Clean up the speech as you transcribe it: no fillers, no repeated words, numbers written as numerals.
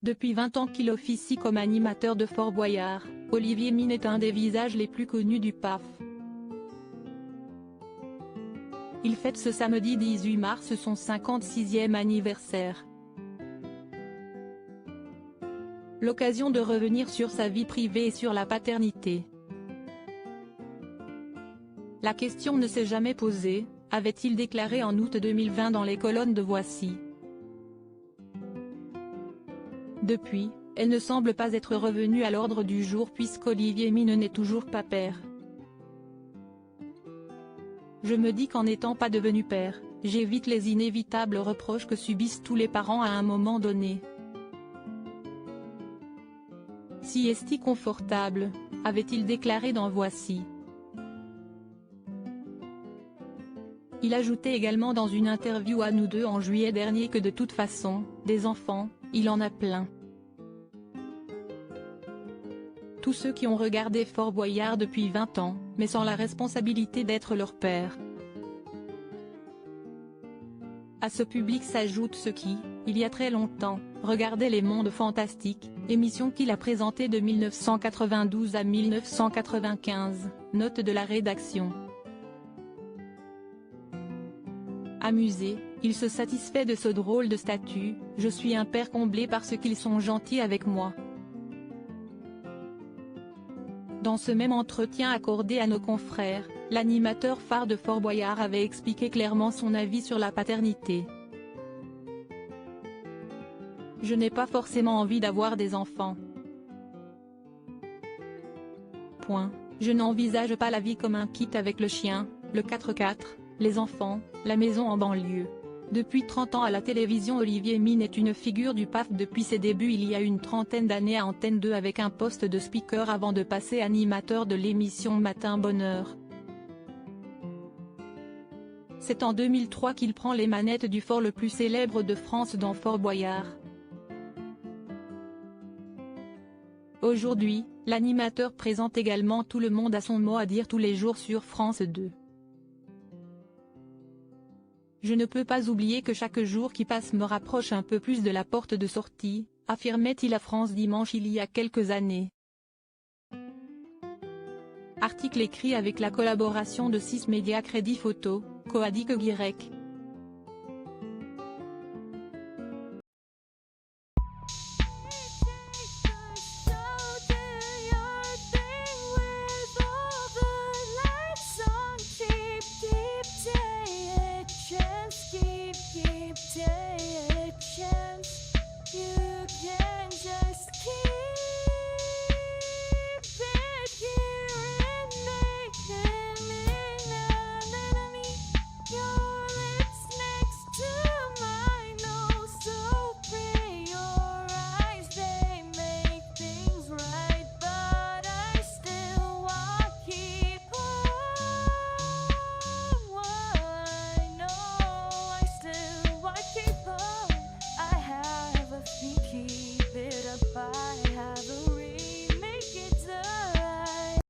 Depuis 20 ans qu'il officie comme animateur de Fort Boyard, Olivier Mine est un des visages les plus connus du PAF. Il fête ce samedi 18 mars son 56e anniversaire. L'occasion de revenir sur sa vie privée et sur la paternité. La question ne s'est jamais posée, avait-il déclaré en août 2020 dans les colonnes de Voici. Depuis, elle ne semble pas être revenue à l'ordre du jour puisqu'Olivier Mine n'est toujours pas père. Je me dis qu'en n'étant pas devenu père, j'évite les inévitables reproches que subissent tous les parents à un moment donné. Si est-il confortable, avait-il déclaré dans Voici. Il ajoutait également dans une interview à Nous Deux en juillet dernier que de toute façon, des enfants, il en a plein. Tous ceux qui ont regardé Fort Boyard depuis 20 ans, mais sans la responsabilité d'être leur père. À ce public s'ajoutent ceux qui, il y a très longtemps, regardaient Les Mondes Fantastiques, émission qu'il a présentée de 1992 à 1995, note de la rédaction. Amusé, il se satisfait de ce drôle de statut, je suis un père comblé parce qu'ils sont gentils avec moi. Dans ce même entretien accordé à nos confrères, l'animateur phare de Fort Boyard avait expliqué clairement son avis sur la paternité. Je n'ai pas forcément envie d'avoir des enfants. Je n'envisage pas la vie comme un kit avec le chien, le 4x4, les enfants, la maison en banlieue. Depuis 30 ans à la télévision, Olivier Mine est une figure du PAF depuis ses débuts il y a une trentaine d'années à Antenne 2 avec un poste de speaker avant de passer animateur de l'émission Matin Bonheur. C'est en 2003 qu'il prend les manettes du fort le plus célèbre de France dans Fort Boyard. Aujourd'hui, l'animateur présente également Tout le monde a son mot à dire tous les jours sur France 2. Je ne peux pas oublier que chaque jour qui passe me rapproche un peu plus de la porte de sortie, affirmait-il à France Dimanche il y a quelques années. Article écrit avec la collaboration de 6 médias Crédit Photo, Coadic Guirec.